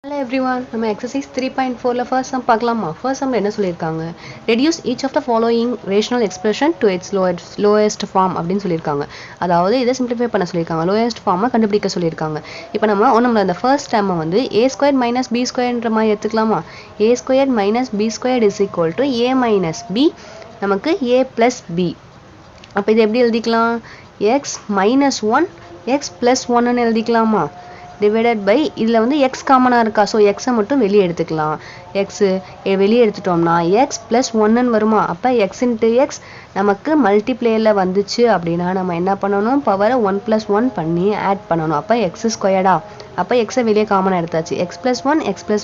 Hello everyone, நம்ம exercise 3.4 ல first sum பார்க்கலாமா? first sum என்ன சொல்லிருக்காங்க? Reduce each of the following rational expression to its lowest form அப்படின்னு சொல்லிருக்காங்க. அதாவது இதை simplify பண்ண சொல்லிருக்காங்க. lowest form கண்டுபிடிக்க சொல்லிருக்காங்க. இப்போ நம்ம அந்த first term வந்து a squared minus b squaredன்ற மாதிரி எடுத்துக்கலாமா? a squared minus b squared is equal to a minus b நமக்கு a plus b. அப்போ இது எப்படி எழுதிக்கலாம்? x minus 1 x plus 1 ன்னு எழுதிக்கலாமா? divided by இதுல வந்து x காமனா இருக்கா சோ x மட்டும் வெளியே எடுத்துக்கலாம் x வெளியே எடுத்துட்டோம்னா x plus 1 ன்னு வருமா அப்ப x into x நமக்கு மல்டிப்ளையர்ல வந்துச்சு அப்படினா நம்ம என்ன பண்ணனும் பவரை 1 plus 1 பண்ணி ஆட் பண்ணனும் அப்ப x ஸ்கொயர்டா அப்ப x வெளியே காமனா எடுத்தாச்சு x plus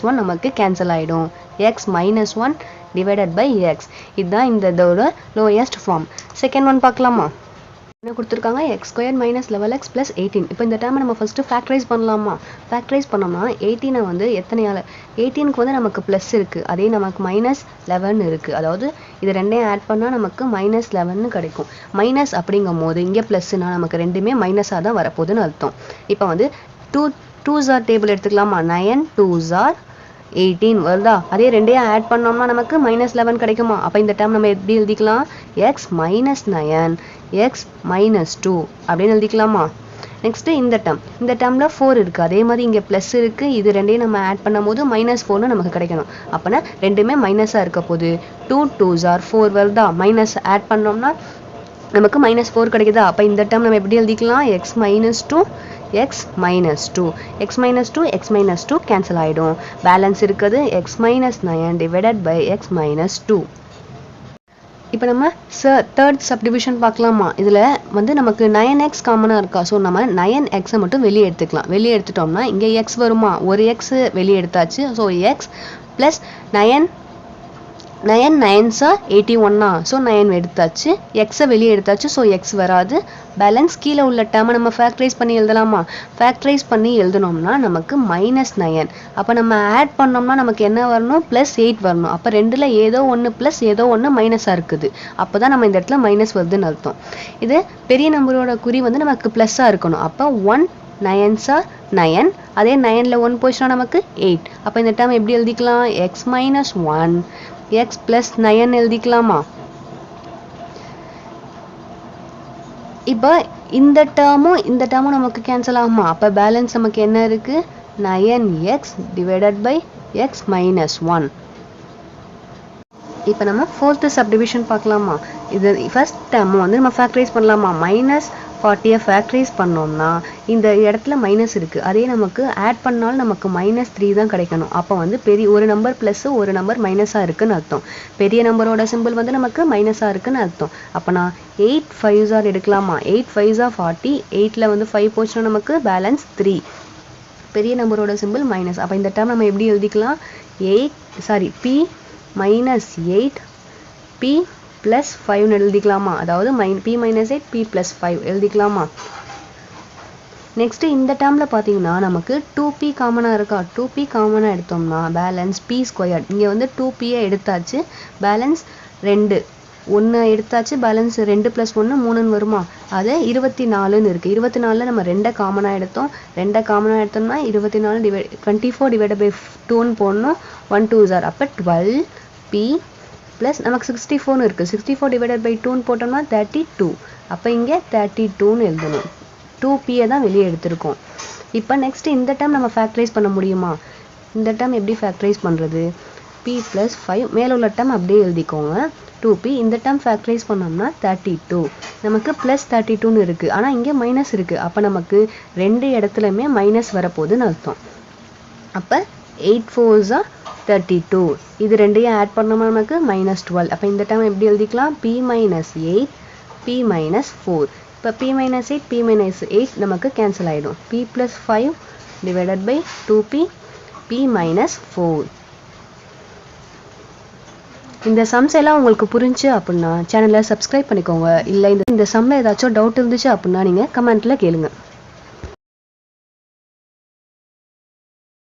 1 நமக்கு கேன்சல் ஆயிடும் x minus 1 divided by x இதுதான் இந்த இதோட lowest form செகண்ட் ஒன் பார்க்கலாமா என்ன கொடுத்திருக்காங்க x squared minus 11x plus 18 இப்போ இந்த டேர்மை நம்ம ஃபர்ஸ்ட் ஃபேக்டரைஸ் பண்ணலாமா ஃபேக்டரைஸ் பண்ணோம்னா 18 வந்து எத்தனையால 18 க்கு வந்து நமக்கு பிளஸ் இருக்கு அதே நமக்கு மைனஸ் 11 இருக்கு அதாவது இது ரெண்டையும் ஆட் பண்ணா நமக்கு மைனஸ் 11 ன்னு கிடைக்கும் மைனஸ் அப்படிங்கும்போது இங்க பிளஸ்னா நமக்கு ரெண்டுமே மைனஸா தான் வரப்போகுதுன்னு அர்த்தம் இப்போ வந்து 2's are டேபிள் எடுத்துக்கலாமா 9 2's are 18 வருதா அதே ரெண்டையும் ஆட் பண்ணோம்னா நமக்கு -11 கிடைக்குமா அப்ப இந்த டேர்ம் நம்ம எப்படி எழுதிக்கலாம் x - 9 x - 2 அப்படி எழுதிக்கலாமா நெக்ஸ்ட் இந்த டேர்ம்ல 4 இருக்கு அதே மாதிரி இங்க பிளஸ் இருக்கு இது ரெண்டையும் நம்ம ஆட் பண்ணும்போது -4 ன்னு நமக்கு கிடைக்கணும் அப்பனா ரெண்டுமே மைனஸா இருக்க போகுது 2 2's are 4 வருதா மைனஸ் ஆட் பண்ணோம்னா நமக்கு -4 கிடைக்குதா அப்ப இந்த டேர்ம் நம்ம எப்படி எழுதிக்கலாம் x - 2 x minus 2 x minus 2 cancel ஆயிடும் பேலன்ஸ் இருக்குது x minus 9 divided by x minus 2 இப்போ நம்ம third subdivision பார்க்கலாமா இதுல வந்து நமக்கு 9x காமனா இருக்கா சோ நம்ம 9x மட்டும் வெளியே எடுத்துக்கலாம் வெளியே எடுத்துட்டோம்னா இங்க x வருமா ஒரு x வெளியே எடுத்தாச்சு so x plus 9 9's are 81 so 9 எடுத்தாச்சு x வெளியே எடுத்தாச்சு so x வராது பேலன்ஸ் கீழ உள்ள டேர்மை நம்ம ஃபேக்டரைஸ் பண்ணி எழுதலாமா ஃபேக்டரைஸ் பண்ணி எழுதணும்னா நமக்கு -9 அப்ப நம்ம ஆட் பண்ணோம்னா நமக்கு என்ன வரணும் +8 வரணும் அப்ப ரெண்டுல ஏதோ ஒன்னு பிளஸ் ஏதோ ஒன்னு மைனஸா இருக்குது அப்பதான் நம்ம இந்த இடத்துல மைனஸ் வருதுன்னு அர்த்தம் இது பெரிய நம்பரோட குறி வந்து நமக்கு பிளஸ்ஸா இருக்கணும் அப்ப 1 9's are 9 அதே 9ல 1 போச்சுனா நமக்கு 8 அப்ப இந்த டேர்ம் எப்படி எழுதிக்கலாம் x - 1 x plus 9 எழுதிக்கலாமா இப்போ இந்த டேர்மும் நமக்கு கேன்சல் ஆகுமா அப்ப பேலன்ஸ் நமக்கு என்ன இருக்கு 9x divided by x minus 1 இப்போ நம்ம fourth subdivision பார்க்கலாமா இது first term வந்து நம்ம ஃபேக்டரைஸ் பண்ணலாமா -40 ஃபேக்டரைஸ் பண்ணோம்னா இந்த இடத்துல மைனஸ் இருக்கு அதே நமக்கு ஆட் பண்ணாலும் நமக்கு -3 தான் கிடைக்கணும் அப்ப வந்து பெரிய ஒரு நம்பர் பிளஸ் ஒரு நம்பர் மைனஸா இருக்குன்னு அர்த்தம் பெரிய நம்பரோட சிம்பிள் வந்து நமக்கு மைனஸா இருக்குன்னு அர்த்தம் அப்ப நான் 8 5's are எடுக்கலாமா 8 5's are 40 8ல வந்து 5 போச்சுனா நமக்கு பேலன்ஸ் 3 பெரிய நம்பரோட சிம்பிள் மைனஸ் அப்ப இந்த டேர்ம் நம்ம எப்படி எழுதிக்கலாம் p -8 p plus 5 ன்னு எழுதிக்கலாமா அதாவது p minus 8 p plus 5 எழுதிக்கலாமா next இந்த டேர்ம்ல பாத்தீங்கன்னா நமக்கு 2p காமனா இருக்கா 2p காமனா எடுத்தோம்னா பேலன்ஸ் p ஸ்கொயர்ட் இங்க வந்து 2p எடுத்தாச்சு பேலன்ஸ் 2 1 எடுத்தாச்சு பேலன்ஸ் 2 plus 1 3 ன்னு வருமா அது 24 ன்னு இருக்கு 24ல நம்ம 2 காமனா எடுத்தோம் 2 காமனா எடுத்தோம்னா 24 divided by 2 ன்னு போடணும் 1 2's are அப்ப 12p plus நமக்கு 64 ன்னு இருக்கு 64 divided by 2 ன்னு போட்டோம்னா 32 அப்ப இங்க 32 ன்னு எழுதணும் 2p தான் வெளியே எடுத்துறோம் இப்போ நெக்ஸ்ட் இந்த டேர்ம் நம்ம ஃபேக்டரைஸ் பண்ண முடியுமா இந்த டேர்ம் எப்படி ஃபேக்டரைஸ் பண்றது p plus 5 மேல உள்ள டேர்ம் அப்படியே எழுதிக்கோங்க 2p இந்த டேர்ம் ஃபேக்டரைஸ் பண்ணோம்னா 32 நமக்கு +32 ன்னு இருக்கு ஆனா இங்க மைனஸ் இருக்கு அப்ப நமக்கு ரெண்டு இடத்துலயுமே மைனஸ் வரப்போகுதுன்னு அர்த்தம் அப்ப 8 4's are 32 இது ரெண்டையும் ஆட் பண்ணோம்னா நமக்கு -12 அப்ப இந்த டேர்ம் எப்படி எழுதிக்கலாம் p - 8 p - 4 இப்ப p - 8 p - 8 நமக்கு கேன்சல் ஆயிடும் p plus 5 divided by 2p p minus 4 இந்த சம்ஸ் எல்லாம் உங்களுக்கு புரிஞ்சு அப்படின்னா சேனலை சப்ஸ்கிரைப் பண்ணிக்கோங்க இல்ல இந்த சம்ல ஏதாச்சும் டவுட் இருந்துச்சு அப்படின்னா நீங்க கமெண்ட்ல கேளுங்க